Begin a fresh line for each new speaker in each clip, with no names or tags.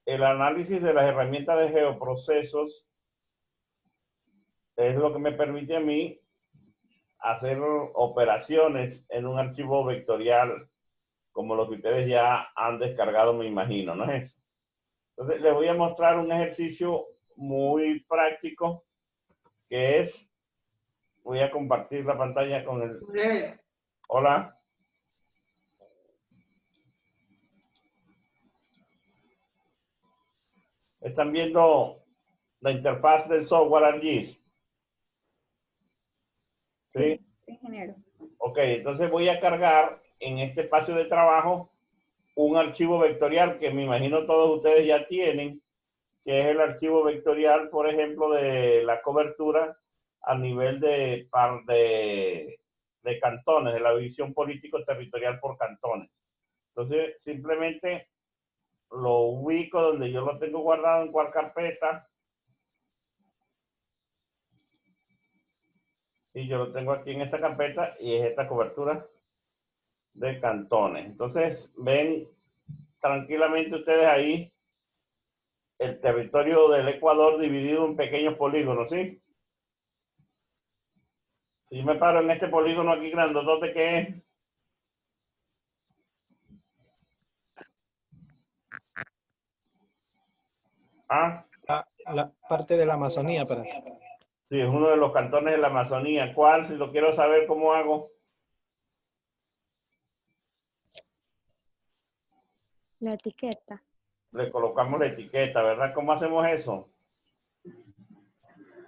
el análisis de las herramientas de geoprocesos es lo que me permite a mí hacer operaciones en un archivo vectorial como lo que ustedes ya han descargado, me imagino, ¿no es eso? Entonces, les voy a mostrar un ejercicio muy práctico que es, voy a compartir la pantalla con el... Hola. ¿Están viendo la interfaz del software ArcGIS? ¿Sí?
Sí, ingeniero.
Ok, entonces voy a cargar en este espacio de trabajo un archivo vectorial que me imagino todos ustedes ya tienen, que es el archivo vectorial, por ejemplo, de la cobertura a nivel de cantones, de la división político territorial por cantones. Entonces, simplemente lo ubico donde yo lo tengo guardado en cuál carpeta. Y yo lo tengo aquí en esta carpeta y es esta cobertura de cantones. Entonces, ven tranquilamente ustedes ahí el territorio del Ecuador dividido en pequeños polígonos, ¿sí? Si yo me paro en este polígono aquí grandotote que es, ah,
La parte de la Amazonía, parece.
sí, es uno de los cantones de la Amazonía. ¿Cuál? Si lo quiero saber, ¿cómo hago?
La etiqueta.
Le colocamos la etiqueta, ¿verdad? ¿Cómo hacemos eso?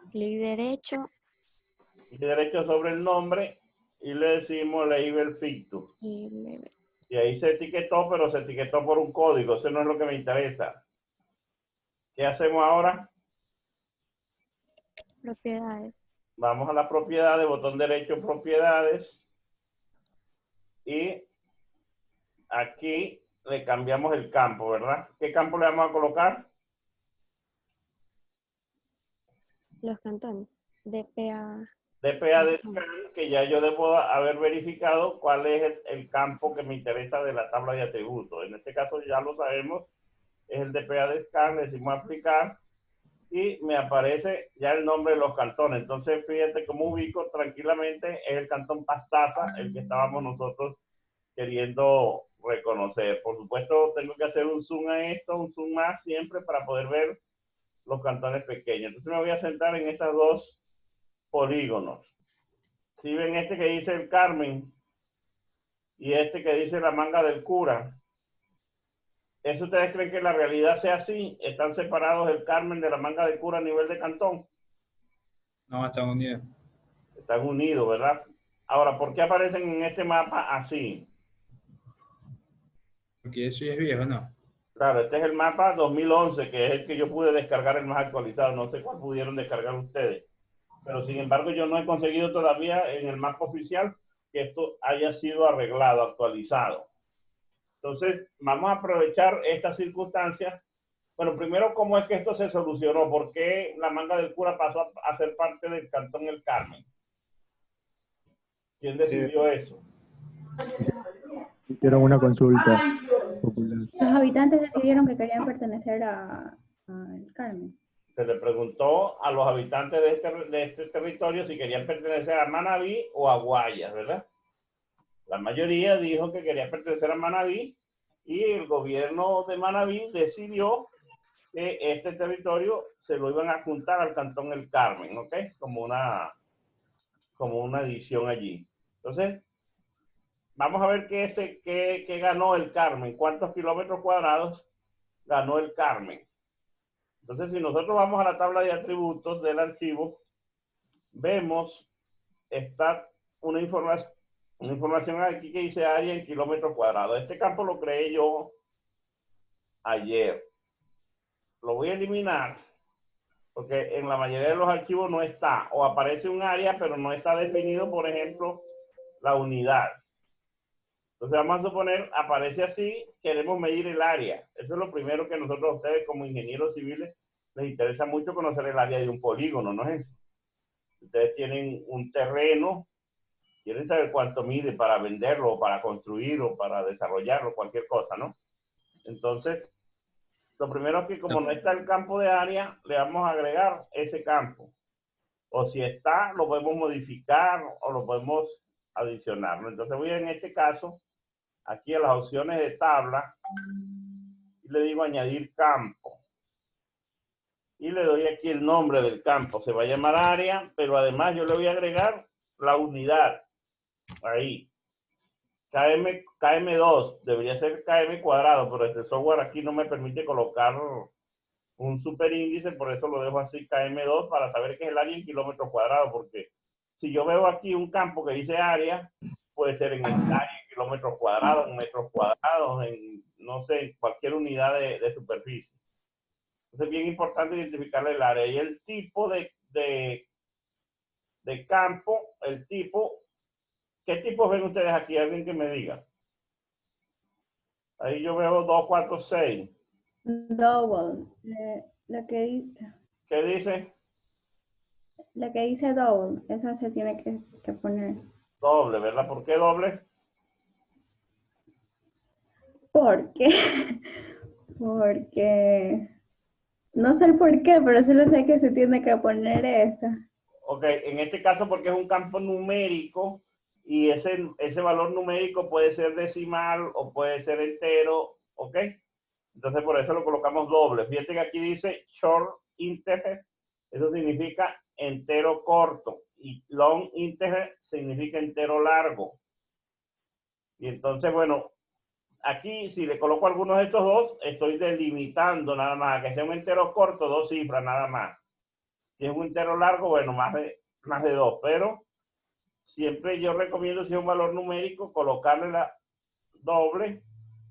Clic derecho
Y derecho sobre el nombre y le decimos label fictus.
y le
Y ahí se etiquetó, pero se etiquetó por un código. Eso no es lo que me interesa. ¿Qué hacemos ahora?
propiedades.
Vamos a las propiedades, botón derecho, propiedades. Y aquí le cambiamos el campo, ¿verdad? ¿Qué campo le vamos a colocar?
Los cantones. DPA.
DPA de scan, que ya yo debo haber verificado cuál es el campo que me interesa de la tabla de atributos. En este caso ya lo sabemos, es el DPA de scan, le decimos aplicar y me aparece ya el nombre de los cantones. Entonces, fíjate cómo ubico tranquilamente, es el cantón Pastaza, el que estábamos nosotros queriendo reconocer. Por supuesto, tengo que hacer un zoom a esto, un zoom más siempre para poder ver los cantones pequeños. Entonces me voy a centrar en estos dos polígonos. Si ven este que dice el Carmen y este que dice la Manga del Cura, ¿eso ustedes creen que la realidad sea así? ¿Están separados el Carmen de la Manga del Cura a nivel de cantón?
No, Estados Unidos.
Están unidos, ¿verdad? Ahora, ¿por qué aparecen en este mapa así?
Porque eso ya es viejo, ¿no?
Claro, este es el mapa 2011, que es el que yo pude descargar, el más actualizado. No sé cuál pudieron descargar ustedes. Pero sin embargo, yo no he conseguido todavía en el mapa oficial que esto haya sido arreglado, actualizado. Entonces, vamos a aprovechar estas circunstancias. Bueno, primero, ¿cómo es que esto se solucionó? ¿Por qué la Manga del Cura pasó a ser parte del Cantón El Carmen? ¿Quién decidió eso?
Hicieron una consulta popular.
Los habitantes decidieron que querían pertenecer a El Carmen.
Se le preguntó a los habitantes de este territorio si querían pertenecer a Manabí o a Guayas, ¿verdad? La mayoría dijo que quería pertenecer a Manabí y el gobierno de Manabí decidió que este territorio se lo iban a juntar al Cantón El Carmen, ¿ok? Como una adición allí. Entonces, vamos a ver qué ganó el Carmen, cuántos kilómetros cuadrados ganó el Carmen. Entonces, si nosotros vamos a la tabla de atributos del archivo, vemos está una información aquí que dice área en kilómetros cuadrados. Este campo lo creé yo ayer. Lo voy a eliminar porque en la mayoría de los archivos no está, o aparece un área, pero no está definido, por ejemplo, la unidad. Entonces vamos a suponer, aparece así, queremos medir el área. Eso es lo primero que nosotros a ustedes como ingenieros civiles les interesa mucho conocer el área de un polígono, ¿no es eso? Ustedes tienen un terreno, quieren saber cuánto mide para venderlo, o para construirlo, o para desarrollarlo, cualquier cosa, ¿no? Entonces, Lo primero es que como no está el campo de área, le vamos a agregar ese campo. O si está, lo podemos modificar o lo podemos adicionar, ¿no? Entonces voy en este caso, aquí a las opciones de tabla, y le digo añadir campo. Y le doy aquí el nombre del campo. Se va a llamar área, pero además yo le voy a agregar la unidad. Ahí. KM2, debería ser KM cuadrado, pero este software aquí no me permite colocar un superíndice, por eso lo dejo así KM2 para saber qué es el área en kilómetros cuadrados, porque si yo veo aquí un campo que dice área, puede ser en hectáreas, en kilómetros cuadrados, en metros cuadrados, en, no sé, en cualquier unidad de superficie. Entonces es bien importante identificarle el área y el tipo de campo, el tipo. ¿Qué tipos ven ustedes aquí? Alguien que me diga. Ahí yo veo 2, 4, 6.
Double. La
¿Qué dice?
que dice double, esa se tiene que poner.
Doble, ¿verdad? ¿Por qué doble?
¿Por qué? Porque no sé el por qué, pero solo sé que se tiene que poner esa.
Ok, en este caso porque es un campo numérico y ese valor numérico puede ser decimal o puede ser entero, ¿ok? Entonces por eso lo colocamos doble. Fíjate que aquí dice short integer, eso significa entero corto, y long integer significa entero largo. Y entonces, bueno, aquí si le coloco algunos de estos dos, estoy delimitando nada más, que sea un entero corto, 2 cifras nada más. Si es un entero largo, bueno, más de 2, pero siempre yo recomiendo, si es un valor numérico, colocarle la doble,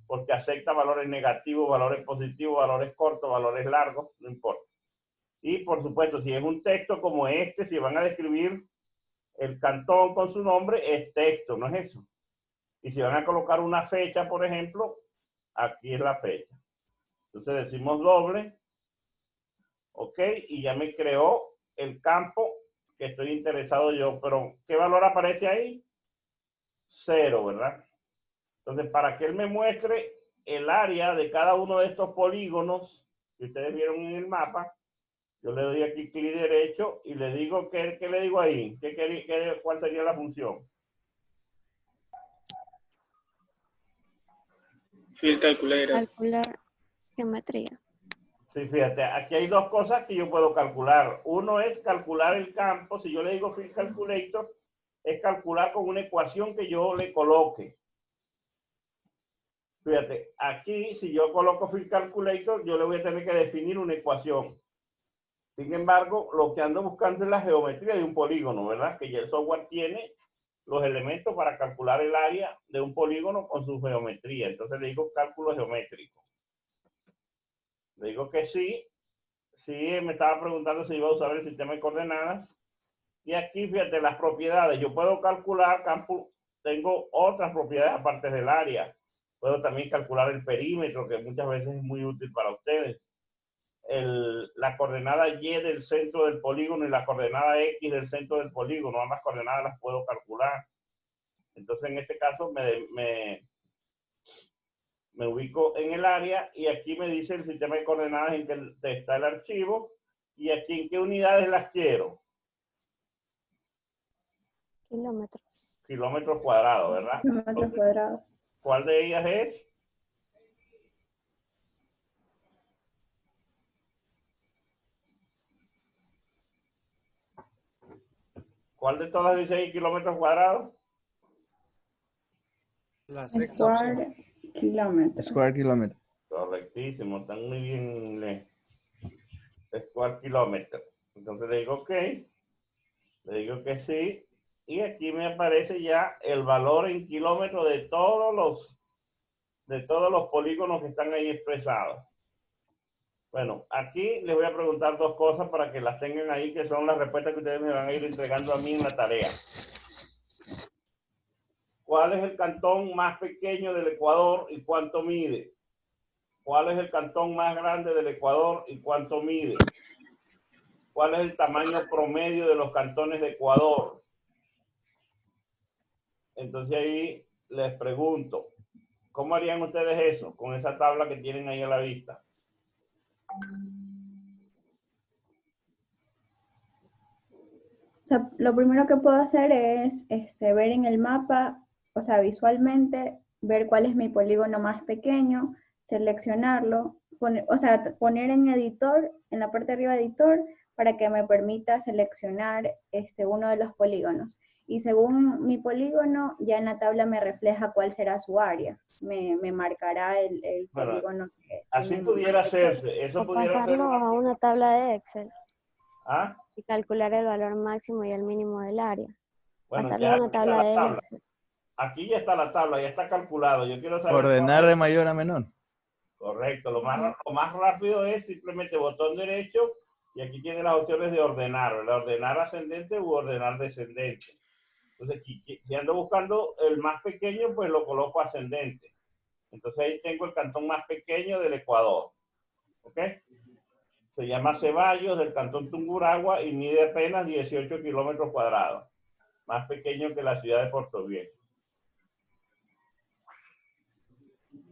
porque acepta valores negativos, valores positivos, valores cortos, valores largos, no importa. Y por supuesto, si es un texto como este, si van a describir el cantón con su nombre, es texto, no es eso. Y si van a colocar una fecha, por ejemplo, aquí es la fecha. Entonces decimos doble, ok, y ya me creó el campo que estoy interesado yo, pero ¿qué valor aparece ahí? 0, ¿verdad? Entonces, para que él me muestre el área de cada uno de estos polígonos que ustedes vieron en el mapa, yo le doy aquí clic derecho y le digo, ¿qué le digo ahí? ¿Cuál sería la función?
Field Calculator.
Calcular geometría.
Sí, fíjate, aquí hay dos cosas que yo puedo calcular. Uno es calcular el campo. Si yo le digo Field Calculator, es calcular con una ecuación que yo le coloque. Fíjate, aquí si yo coloco Field Calculator, yo le voy a tener que definir una ecuación. Sin embargo, lo que ando buscando es la geometría de un polígono, ¿verdad? Que ya el software tiene los elementos para calcular el área de un polígono con su geometría. Entonces le digo cálculo geométrico. Le digo que sí. Sí, me estaba preguntando si iba a usar el sistema de coordenadas. Y aquí, fíjate, las propiedades. Yo puedo calcular campo. Tengo otras propiedades aparte del área. Puedo también calcular el perímetro, que muchas veces es muy útil para ustedes. La coordenada Y del centro del polígono y la coordenada X del centro del polígono. Ambas coordenadas las puedo calcular. Entonces, en este caso, me ubico en el área y aquí me dice el sistema de coordenadas en que está el archivo y aquí en qué unidades las quiero.
Kilómetros.
Kilómetros cuadrados, ¿verdad?
Kilómetros cuadrados.
¿Cuál de ellas es? ¿Cuál de todas dice ahí kilómetros cuadrados?
La sexta opción.
Square kilómetros.
Square kilometer.
Correctísimo, están muy bien en inglés. Square kilometer. Entonces le digo OK, le digo que sí, y aquí me aparece ya el valor en kilómetros de todos los polígonos que están ahí expresados. Bueno, aquí les voy a preguntar dos cosas para que las tengan ahí, que son las respuestas que ustedes me van a ir entregando a mí en la tarea. ¿Cuál es el cantón más pequeño del Ecuador y cuánto mide? ¿Cuál es el cantón más grande del Ecuador y cuánto mide? ¿Cuál es el tamaño promedio de los cantones de Ecuador? Entonces ahí les pregunto, ¿cómo harían ustedes eso con esa tabla que tienen ahí a la vista?
O sea, lo primero que puedo hacer es ver en el mapa, o sea, visualmente, ver cuál es mi polígono más pequeño, seleccionarlo, poner en editor, en la parte de arriba de editor, para que me permita seleccionar uno de los polígonos. Y según mi polígono, ya en la tabla me refleja cuál será su área. Me marcará el
Bueno,
polígono que
así
tiene
pudiera
más pequeño.
hacerse. Eso
O
pudiera ser
pasarlo a una tabla de Excel
¿Ah?
y calcular el valor máximo y el mínimo del área.
Bueno,
Pasarlo
ya
a
aquí
una
está
tabla
la
de
tabla.
Excel.
Aquí ya está la tabla, ya está calculado. Yo quiero saber
Ordenar de mayor a menor.
Correcto. Lo más rápido es simplemente botón derecho y aquí tiene las opciones de ordenar, ¿verdad? Ordenar ascendente u ordenar descendente. Entonces, si ando buscando el más pequeño, pues lo coloco ascendente. Entonces ahí tengo el cantón más pequeño del Ecuador. ¿Ok? Se llama Ceballos, del cantón Tungurahua, y mide apenas 18 kilómetros cuadrados. Más pequeño que la ciudad de Puerto Viejo.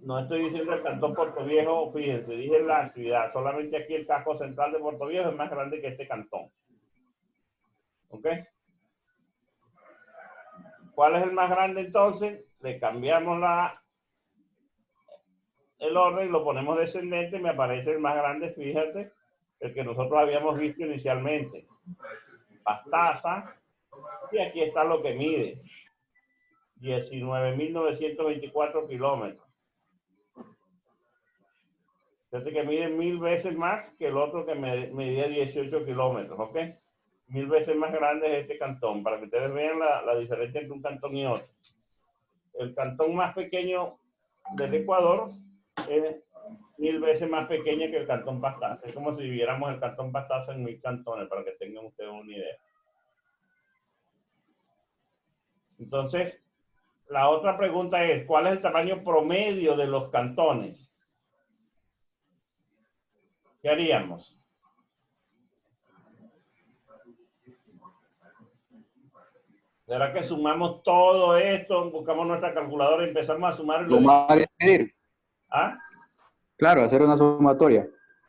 No estoy diciendo el cantón Puerto Viejo, fíjense, dije la ciudad. Solamente aquí el casco central de Puerto Viejo es más grande que este cantón. ¿Ok? ¿Cuál es el más grande entonces? Le cambiamos el orden, lo ponemos descendente, me aparece el más grande, fíjate, el que nosotros habíamos visto inicialmente. Pastaza, y aquí está lo que mide. 19.924 kilómetros. Fíjate que mide 1000 veces más que el otro que medía 18 kilómetros, ¿ok? 1000 veces más grande es este cantón, para que ustedes vean la diferencia entre un cantón y otro. El cantón más pequeño del Ecuador es 1000 veces más pequeño que el cantón Pastaza. Es como si viviéramos el cantón Pastaza en 1000 cantones, para que tengan ustedes una idea. Entonces, la otra pregunta es, ¿cuál es el tamaño promedio de los cantones? ¿Qué haríamos? ¿Será que sumamos todo esto, buscamos nuestra calculadora y empezamos a sumar?
Sumar y dividir.
¿Ah?
Claro, hacer una sumatoria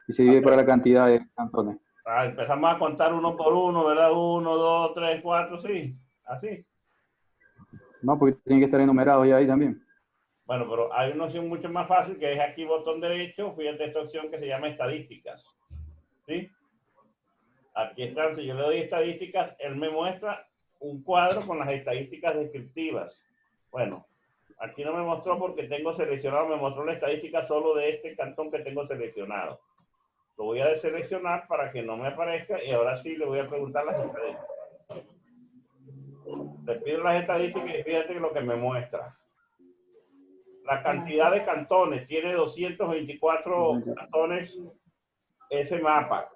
y se divide por la cantidad de cantones.
Empezamos a contar uno por uno, ¿verdad? 1, 2, 3, 4, sí. Así.
No, porque tienen que estar enumerados ya ahí también.
Bueno, pero hay una opción mucho más fácil que es aquí botón derecho. Fíjate esta opción que se llama estadísticas. ¿Sí? Aquí está, si yo le doy estadísticas, él me muestra un cuadro con las estadísticas descriptivas. Bueno, aquí no me mostró porque tengo seleccionado, me mostró la estadística solo de este cantón que tengo seleccionado. Lo voy a deseleccionar para que no me aparezca y ahora sí le voy a preguntar las estadísticas. Le pido las estadísticas y fíjate lo que me muestra. La cantidad de cantones, tiene 224 cantones ese mapa.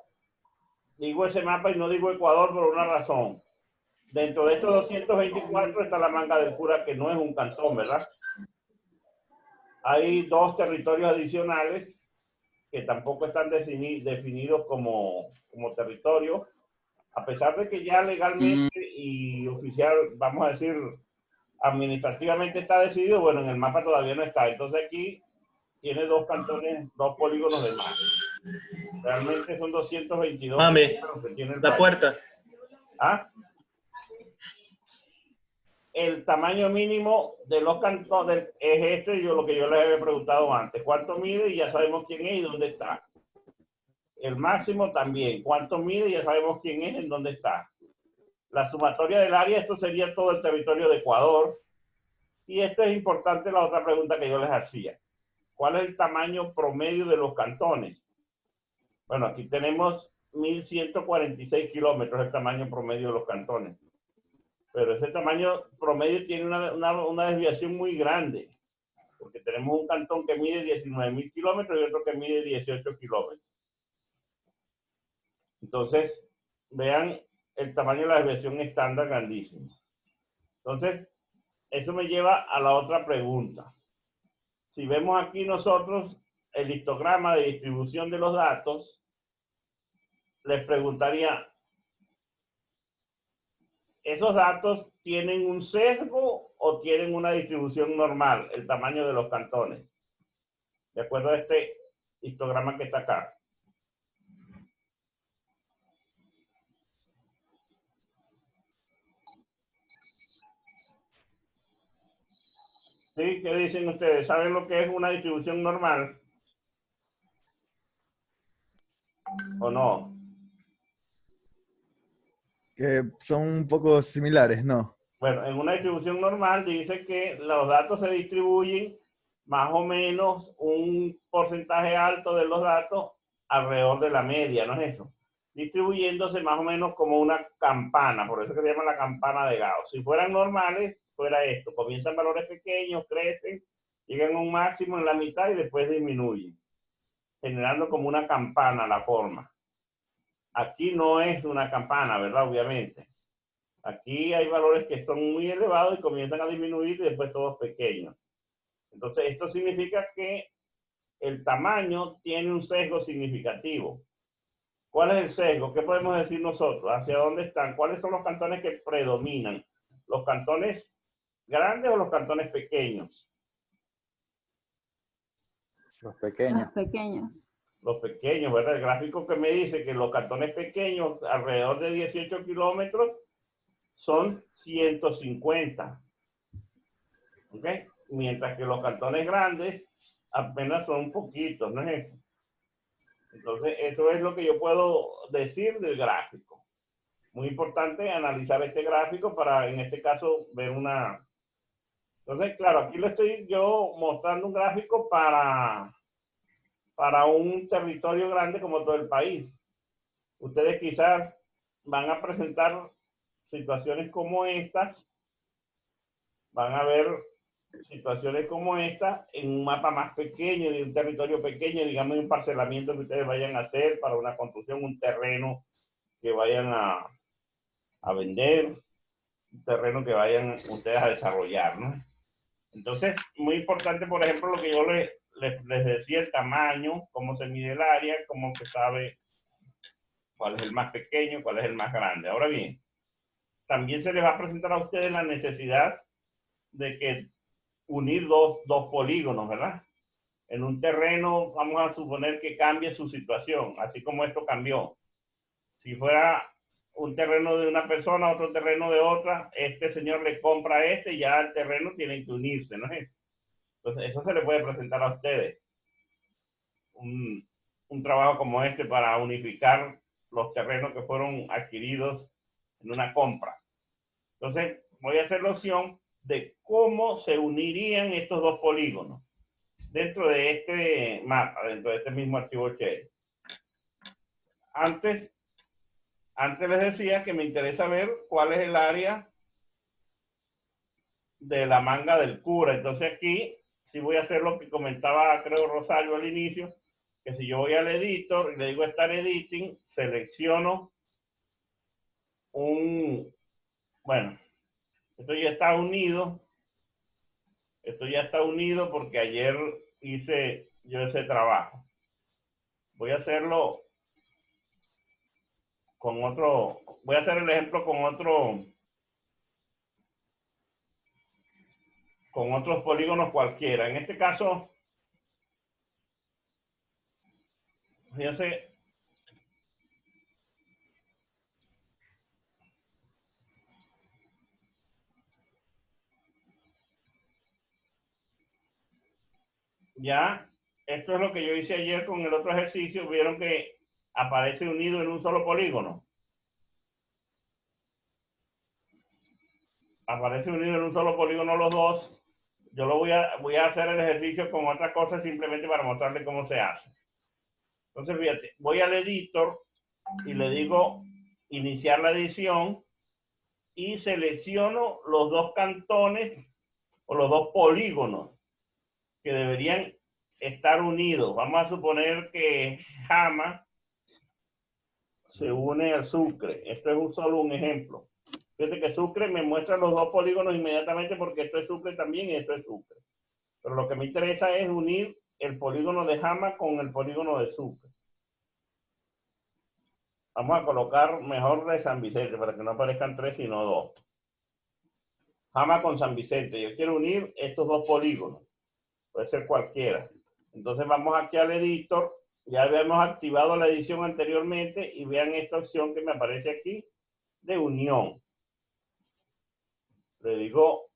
Digo ese mapa y no digo Ecuador por una razón. Dentro de estos 224 está la Manga del Cura, que no es un cantón, ¿verdad? Hay 2 territorios adicionales que tampoco están definidos como territorio, a pesar de que ya legalmente y oficial, vamos a decir, administrativamente está decidido, bueno, en el mapa todavía no está. Entonces aquí tiene 2 cantones, 2 polígonos de mar. Realmente son 222
Mami,
que tiene el
la
país.
puerta.
¿Ah? El tamaño mínimo de los cantones es lo que yo les había preguntado antes. ¿Cuánto mide? Y ya sabemos quién es y dónde está. El máximo también. ¿Cuánto mide? Y ya sabemos quién es y dónde está. La sumatoria del área, esto sería todo el territorio de Ecuador. Y esto es importante, la otra pregunta que yo les hacía. ¿Cuál es el tamaño promedio de los cantones? Bueno, aquí tenemos 1146 kilómetros, el tamaño promedio de los cantones. Pero ese tamaño promedio tiene una desviación muy grande, porque tenemos un cantón que mide 19.000 kilómetros y otro que mide 18 kilómetros. Entonces, vean el tamaño de la desviación estándar grandísimo. Entonces, eso me lleva a la otra pregunta. Si vemos aquí nosotros el histograma de distribución de los datos, les preguntaría, ¿esos datos tienen un sesgo o tienen una distribución normal, el tamaño de los cantones? De acuerdo a este histograma que está acá. ¿Sí? ¿Qué dicen ustedes? ¿Saben lo que es una distribución normal? ¿O no?
Que son un poco similares, ¿no?
Bueno, en una distribución normal dice que los datos se distribuyen más o menos un porcentaje alto de los datos alrededor de la media, ¿no es eso? Distribuyéndose más o menos como una campana, por eso que se llama la campana de Gauss. Si fueran normales, fuera esto, comienzan valores pequeños, crecen, llegan a un máximo en la mitad y después disminuyen, generando como una campana la forma. Aquí no es una campana, ¿verdad? Obviamente. Aquí hay valores que son muy elevados y comienzan a disminuir y después todos pequeños. Entonces, esto significa que el tamaño tiene un sesgo significativo. ¿Cuál es el sesgo? ¿Qué podemos decir nosotros? ¿Hacia dónde están? ¿Cuáles son los cantones que predominan? ¿Los cantones grandes o los cantones pequeños?
Los pequeños.
Los pequeños.
Los pequeños, ¿verdad? El gráfico que me dice que los cantones pequeños, alrededor de 18 kilómetros, son 150. ¿Ok? Mientras que los cantones grandes apenas son poquitos, ¿no es eso? Entonces, eso es lo que yo puedo decir del gráfico. Muy importante analizar este gráfico para, en este caso, ver una... Entonces, claro, aquí lo estoy yo mostrando un gráfico para un territorio grande como todo el país. Ustedes quizás van a presentar situaciones como estas, van a ver situaciones como esta en un mapa más pequeño, de un territorio pequeño, digamos un parcelamiento que ustedes vayan a hacer para una construcción, un terreno que vayan a vender, un terreno que vayan ustedes a desarrollar, ¿no? Entonces, muy importante, por ejemplo, lo que yo les decía, el tamaño, cómo se mide el área, cómo se sabe cuál es el más pequeño, cuál es el más grande. Ahora bien, también se les va a presentar a ustedes la necesidad de que unir dos polígonos, ¿verdad? En un terreno, vamos a suponer que cambie su situación, así como esto cambió. Si fuera un terreno de una persona, otro terreno de otra, este señor le compra este y ya el terreno tiene que unirse, ¿no es eso? Entonces, eso se le puede presentar a ustedes. Un trabajo como este para unificar los terrenos que fueron adquiridos en una compra. Entonces, voy a hacer la opción de cómo se unirían estos dos polígonos dentro de este mapa, dentro de este mismo archivo shell. Antes les decía que me interesa ver cuál es el área de la manga del cura. Entonces aquí sí voy a hacer lo que comentaba, creo, Rosario al inicio, que si yo voy al editor y le digo Start Editing, selecciono bueno, esto ya está unido. Esto ya está unido porque ayer hice yo ese trabajo. Voy a hacerlo con otro, voy a hacer el ejemplo con otros polígonos cualquiera. En este caso, fíjense, ya, esto es lo que yo hice ayer con el otro ejercicio. Vieron que aparece unido en un solo polígono. Aparece unido en un solo polígono los dos. Yo lo voy a hacer el ejercicio con otra cosa simplemente para mostrarles cómo se hace. Entonces, fíjate, voy al editor y le digo iniciar la edición y selecciono los dos cantones o los dos polígonos que deberían estar unidos. Vamos a suponer que Jama se une al Sucre. Esto es solo un ejemplo. Fíjate que Sucre me muestra los dos polígonos inmediatamente porque esto es Sucre también y esto es Sucre. Pero lo que me interesa es unir el polígono de Jama con el polígono de Sucre. Vamos a colocar mejor de San Vicente para que no aparezcan 3 sino 2. Jama con San Vicente. Yo quiero unir estos dos polígonos. Puede ser cualquiera. Entonces vamos aquí al editor. Ya habíamos activado la edición anteriormente y vean esta opción que me aparece aquí de unión. Le digo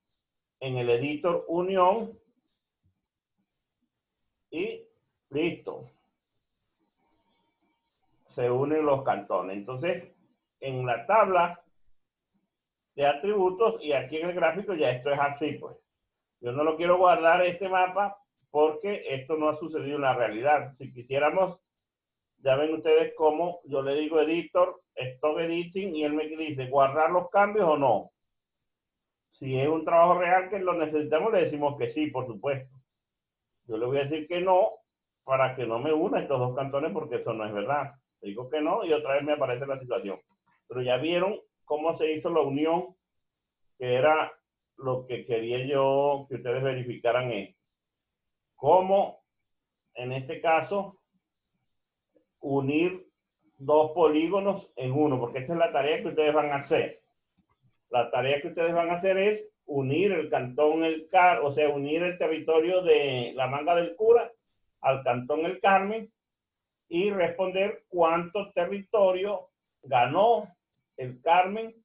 en el editor unión y listo. Se unen los cantones. Entonces, en la tabla de atributos y aquí en el gráfico ya esto es así, pues. Yo no lo quiero guardar este mapa porque esto no ha sucedido en la realidad. Si quisiéramos, ya ven ustedes cómo yo le digo editor, stop editing, y él me dice guardar los cambios o no. Si es un trabajo real que lo necesitamos, le decimos que sí, por supuesto. Yo le voy a decir que no para que no me una estos dos cantones porque eso no es verdad. Le digo que no y otra vez me aparece la situación. Pero ya vieron cómo se hizo la unión, que era lo que quería yo que ustedes verificaran esto. Cómo, en este caso, unir dos polígonos en uno, porque esa es la tarea que ustedes van a hacer. La tarea que ustedes van a hacer es unir el cantón El Carmen, o sea, unir el territorio de la Manga del Cura al cantón El Carmen y responder cuánto territorio ganó El Carmen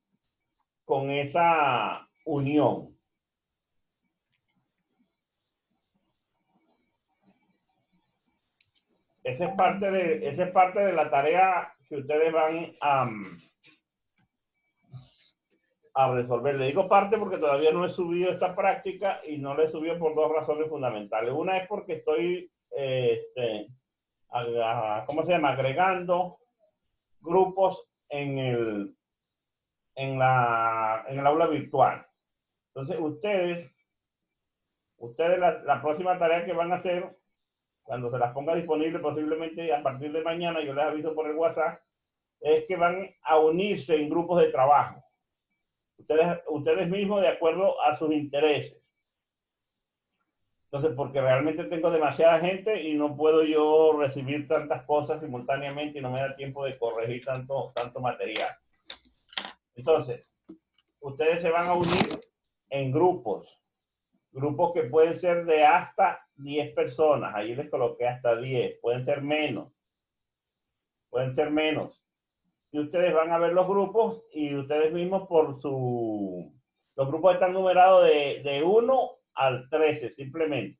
con esa unión. Esa es parte de la tarea que ustedes van a resolver. Le digo parte porque todavía no he subido esta práctica y no la he subido por dos razones fundamentales. Una es porque estoy, ¿cómo se llama? Agregando grupos en el aula virtual. Entonces, ustedes la próxima tarea que van a hacer, cuando se las ponga disponible, posiblemente a partir de mañana, yo les aviso por el WhatsApp, es que van a unirse en grupos de trabajo. Ustedes mismos de acuerdo a sus intereses. Entonces, porque realmente tengo demasiada gente y no puedo yo recibir tantas cosas simultáneamente y no me da tiempo de corregir tanto material. Entonces, ustedes se van a unir en grupos que pueden ser de hasta 10 personas. Ahí les coloqué hasta 10. Pueden ser menos. Y ustedes van a ver los grupos y ustedes mismos los grupos están numerados de 1 al 13 simplemente.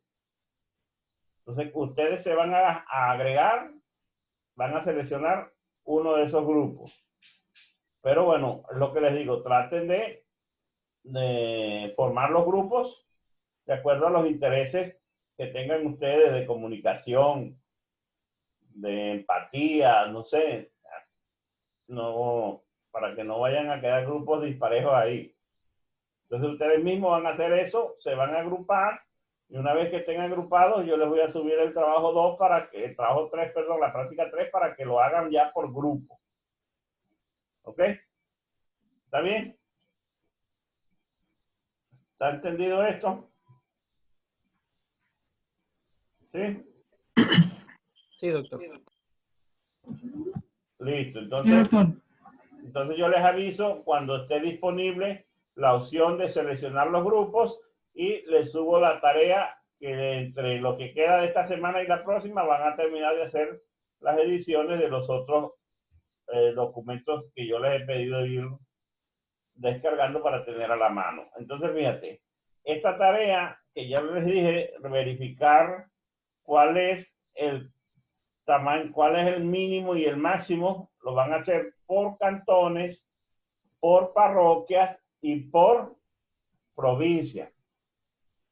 Entonces ustedes se van a agregar, van a seleccionar uno de esos grupos. Pero bueno, es lo que les digo, traten de formar los grupos de acuerdo a los intereses que tengan ustedes de comunicación, de empatía, no sé. No, para que no vayan a quedar grupos disparejos ahí. Entonces ustedes mismos van a hacer eso, se van a agrupar y una vez que estén agrupados yo les voy a subir el trabajo 2 el trabajo 3, perdón, la práctica 3 para que lo hagan ya por grupo. ¿Ok? ¿Está bien? ¿Está entendido esto? ¿Sí?
Sí, doctor.
Listo, entonces yo les aviso cuando esté disponible la opción de seleccionar los grupos y les subo la tarea que entre lo que queda de esta semana y la próxima van a terminar de hacer las ediciones de los otros documentos que yo les he pedido ir descargando para tener a la mano. Entonces, fíjate, esta tarea que ya les dije, verificar cuál es el tamaño, cuál es el mínimo y el máximo, lo van a hacer por cantones, por parroquias y por provincia.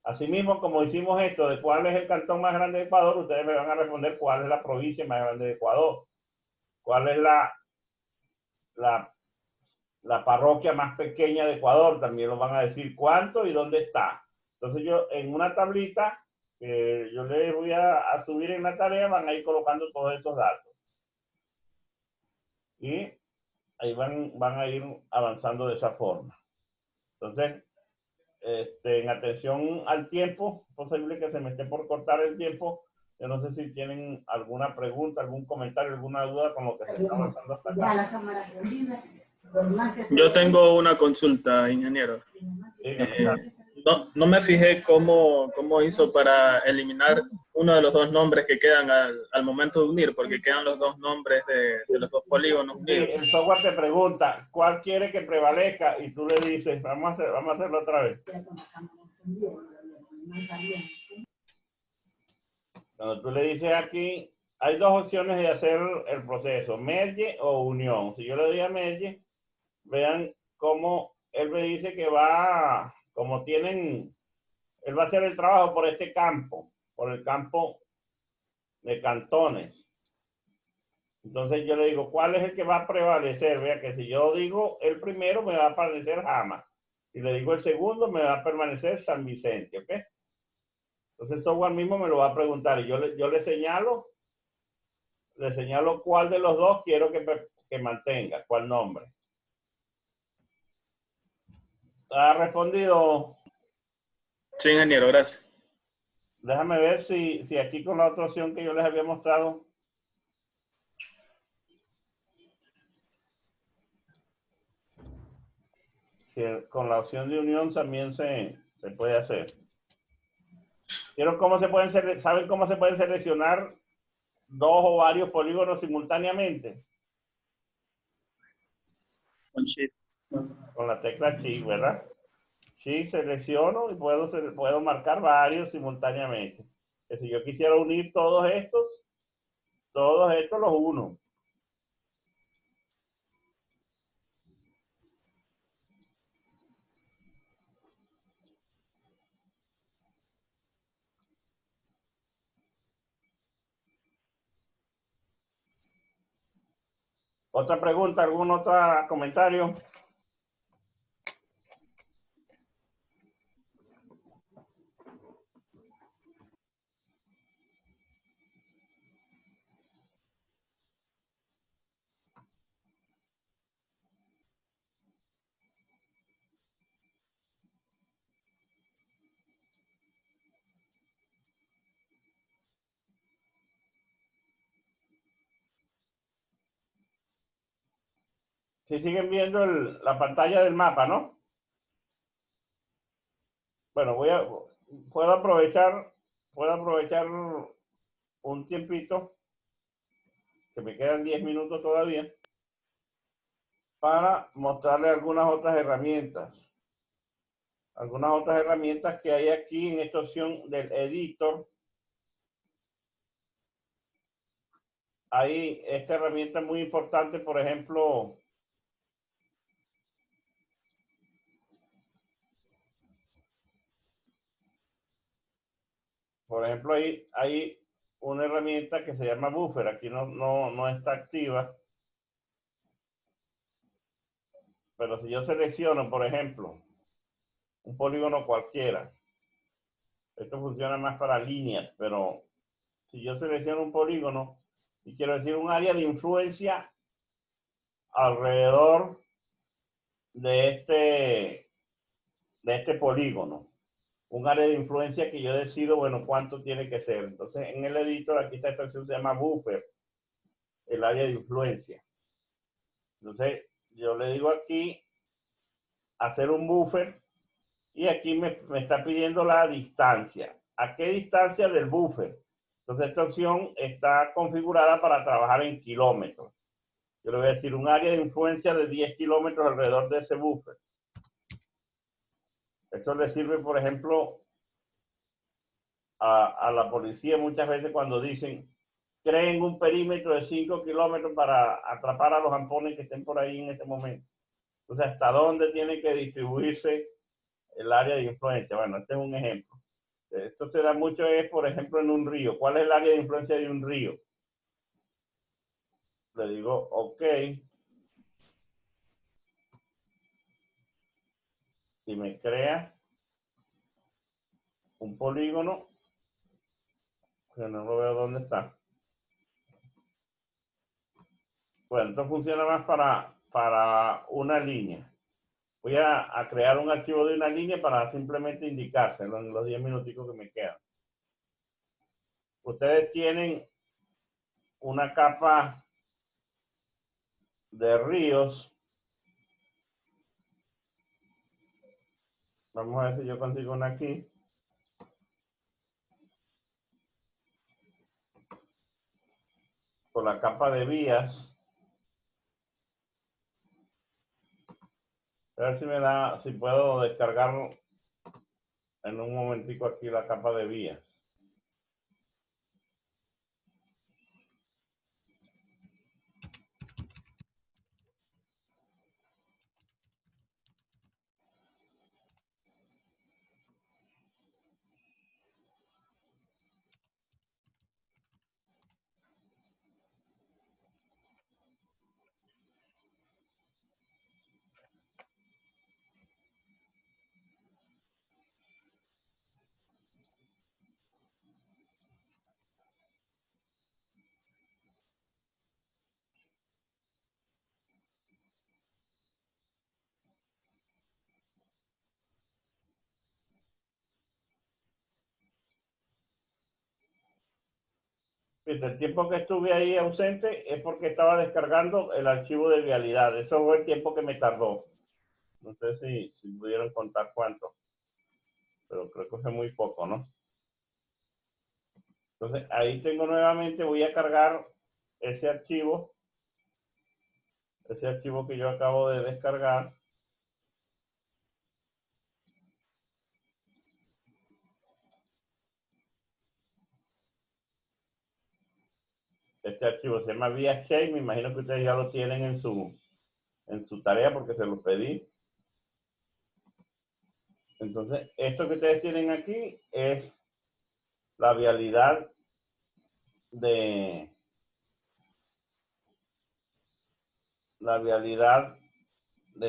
Asimismo, como hicimos esto de cuál es el cantón más grande de Ecuador, ustedes me van a responder cuál es la provincia más grande de Ecuador, cuál es la parroquia más pequeña de Ecuador, también lo van a decir cuánto y dónde está. Entonces yo en una tablita que yo les voy a subir en la tarea, van a ir colocando todos esos datos. Y ahí van a ir avanzando de esa forma. Entonces, en atención al tiempo, es posible que se me esté por cortar el tiempo. Yo no sé si tienen alguna pregunta, algún comentario, alguna duda con lo que se está avanzando hasta acá.
Yo tengo una consulta, ingeniero. No me fijé cómo hizo para eliminar uno de los dos nombres que quedan al momento de unir, porque quedan los dos nombres de los dos polígonos unidos.
Sí, el software te pregunta, ¿cuál quiere que prevalezca? Y tú le dices, vamos a hacerlo otra vez. Cuando tú le dices aquí, hay dos opciones de hacer el proceso, merge o unión. Si yo le doy a merge, vean cómo él me dice que va, como tienen, él va a hacer el trabajo por este campo, por el campo de cantones. Entonces yo le digo, ¿cuál es el que va a prevalecer? Vea que si yo digo el primero, me va a aparecer Jama. Si le digo el segundo, me va a permanecer San Vicente, ¿ok? Entonces el software mismo me lo va a preguntar y yo le señalo cuál de los dos quiero que mantenga, cuál nombre. ¿Ha respondido?
Sí, ingeniero, gracias.
Déjame ver si aquí con la otra opción que yo les había mostrado. Si con la opción de unión también se puede hacer. Quiero cómo se pueden ¿saben cómo se pueden seleccionar dos o varios polígonos simultáneamente? Con la tecla Shift, ¿verdad? Shift selecciono y puedo marcar varios simultáneamente. Que si yo quisiera unir todos estos los uno. ¿Otra pregunta? ¿Algún otro comentario? Si siguen viendo la pantalla del mapa, ¿no? Bueno, puedo aprovechar un tiempito, que me quedan 10 minutos todavía, para mostrarles algunas otras herramientas. Algunas otras herramientas que hay aquí en esta opción del editor. Hay esta herramienta muy importante, por ejemplo, hay una herramienta que se llama Buffer. Aquí no está activa. Pero si yo selecciono, por ejemplo, un polígono cualquiera, esto funciona más para líneas, pero si yo selecciono un polígono y quiero decir un área de influencia alrededor de este polígono, un área de influencia que yo decido, bueno, cuánto tiene que ser. Entonces, en el editor, aquí esta expresión se llama buffer, el área de influencia. Entonces, yo le digo aquí, hacer un buffer, y aquí me está pidiendo la distancia. ¿A qué distancia del buffer? Entonces, esta opción está configurada para trabajar en kilómetros. Yo le voy a decir un área de influencia de 10 kilómetros alrededor de ese buffer. Eso le sirve, por ejemplo, a la policía muchas veces cuando dicen, creen un perímetro de 5 kilómetros para atrapar a los ampones que estén por ahí en este momento. Entonces, ¿hasta dónde tiene que distribuirse el área de influencia? Bueno, este es un ejemplo. Esto se da mucho, por ejemplo, en un río. ¿Cuál es el área de influencia de un río? Le digo, OK. Y me crea un polígono que no lo veo dónde está. Bueno, esto funciona más para una línea. Voy a crear un archivo de una línea para simplemente indicárselo en los 10 minuticos que me quedan. Ustedes tienen una capa de ríos. Vamos a ver si yo consigo una aquí. Con la capa de vías. A ver si puedo descargar en un momentico aquí la capa de vías. El tiempo que estuve ahí ausente es porque estaba descargando el archivo de vialidad. Eso fue el tiempo que me tardó. No sé si pudieron contar cuánto, pero creo que fue muy poco, ¿no? Entonces, ahí tengo nuevamente, voy a cargar ese archivo que yo acabo de descargar. Este archivo se llama ViaShape, me imagino que ustedes ya lo tienen en su tarea porque se lo pedí. Entonces, esto que ustedes tienen aquí es la vialidad de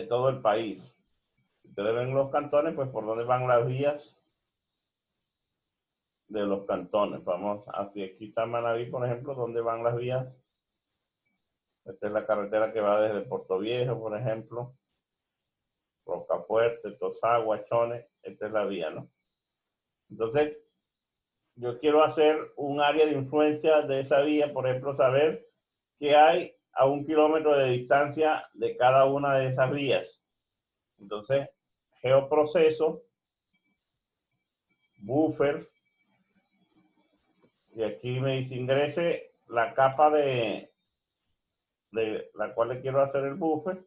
todo el país. Ustedes ven los cantones, pues por dónde van las vías de los cantones. Vamos, así aquí está Manaví, por ejemplo, ¿dónde van las vías? Esta es la carretera que va desde Puerto Viejo, por ejemplo. Rocafuerte, Tosagua, Chones, esta es la vía, ¿no? Entonces, yo quiero hacer un área de influencia de esa vía, por ejemplo, saber qué hay a 1 kilómetro de distancia de cada una de esas vías. Entonces, geoproceso, buffer, y aquí me dice ingrese la capa de la cual le quiero hacer el buffer,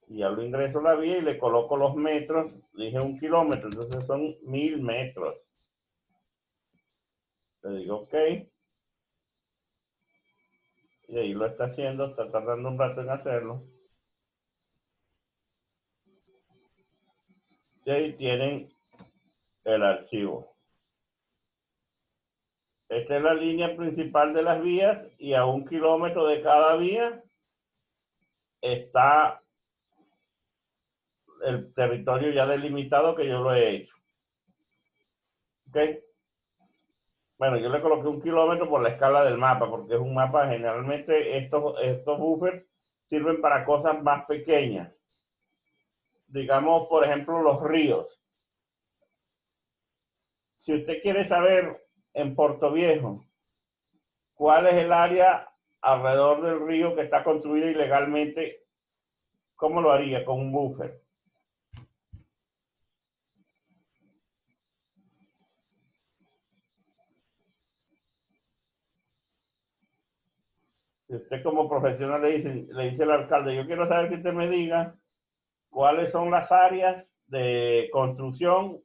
y ya lo ingreso a la vía y le coloco los metros, dije 1 kilómetro, entonces son 1000 metros. Le digo OK. Y ahí lo está haciendo, está tardando un rato en hacerlo. Y ahí tienen el archivo. Esta es la línea principal de las vías y a 1 kilómetro de cada vía está el territorio ya delimitado que yo lo he hecho. ¿Ok? Bueno, yo le coloqué 1 kilómetro por la escala del mapa, porque es un mapa, generalmente estos buffers sirven para cosas más pequeñas. Digamos, por ejemplo, los ríos. Si usted quiere saber en Puerto Viejo cuál es el área alrededor del río que está construida ilegalmente, ¿cómo lo haría? Con un buffer. Si usted como profesional le dice al alcalde, yo quiero saber que usted me diga cuáles son las áreas de construcción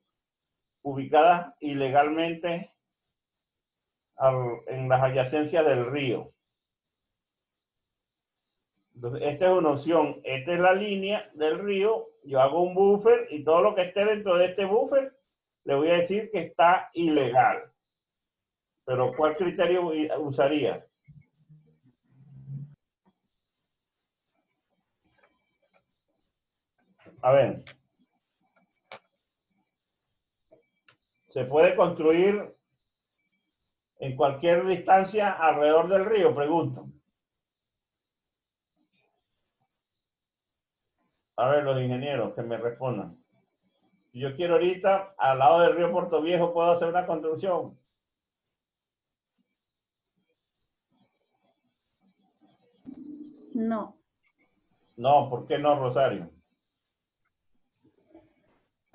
ubicadas ilegalmente en las adyacencias del río. Entonces, esta es una opción. Esta es la línea del río. Yo hago un buffer y todo lo que esté dentro de este buffer le voy a decir que está ilegal. Pero ¿cuál criterio usaría? A ver. ¿Se puede construir en cualquier distancia alrededor del río? Pregunto. A ver, los ingenieros que me respondan. Si yo quiero ahorita, al lado del río Puerto Viejo, ¿puedo hacer una construcción?
No.
No, ¿por qué no, Rosario?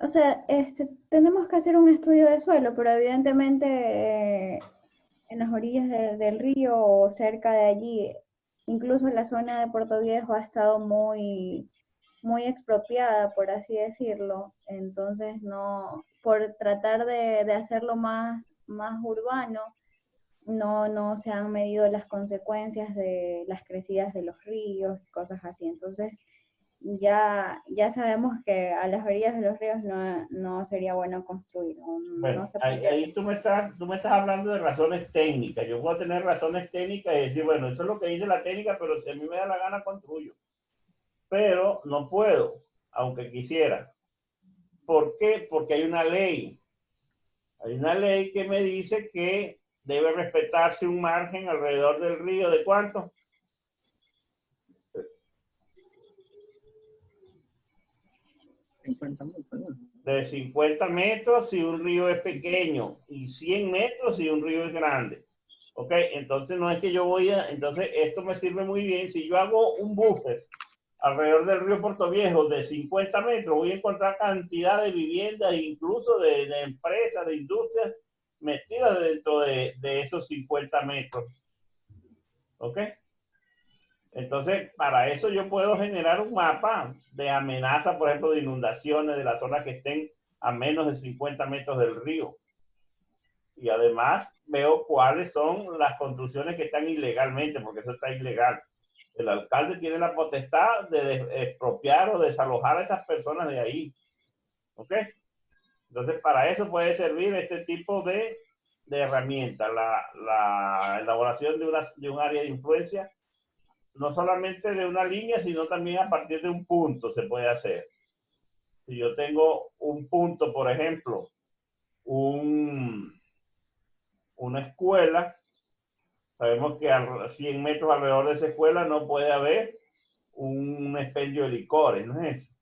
O sea, tenemos que hacer un estudio de suelo, pero evidentemente en las orillas del río o cerca de allí, incluso la zona de Puerto Viejo ha estado muy, muy expropiada, por así decirlo. Entonces, no, por tratar de hacerlo más urbano, no se han medido las consecuencias de las crecidas de los ríos y cosas así. Entonces, ya sabemos que a las orillas de los ríos no sería bueno construir.
Bueno,
No se
ahí tú me estás hablando de razones técnicas. Yo puedo tener razones técnicas y decir, bueno, eso es lo que dice la técnica, pero si a mí me da la gana, construyo. Pero no puedo, aunque quisiera. ¿Por qué? Porque hay una ley. Hay una ley que me dice que debe respetarse un margen alrededor del río. ¿De cuánto? De 50 metros si un río es pequeño y 100 metros si un río es grande. Ok, entonces no es que yo voy a, entonces esto me sirve muy bien. Si yo hago un buffer alrededor del río Puerto Viejo de 50 metros, voy a encontrar cantidad de viviendas, incluso de empresas, de industrias metidas dentro de esos 50 metros. ¿Ok? Entonces, para eso yo puedo generar un mapa de amenaza, por ejemplo, de inundaciones de las zonas que estén a menos de 50 metros del río. Y además veo cuáles son las construcciones que están ilegalmente, porque eso está ilegal. El alcalde tiene la potestad de expropiar o desalojar a esas personas de ahí. ¿Ok? Entonces, para eso puede servir este tipo de herramienta, la elaboración de un área de influencia, no solamente de una línea, sino también a partir de un punto se puede hacer. Si yo tengo un punto, por ejemplo, una escuela, sabemos que a 100 metros alrededor de esa escuela no puede haber un expendio de licores, ¿no es eso?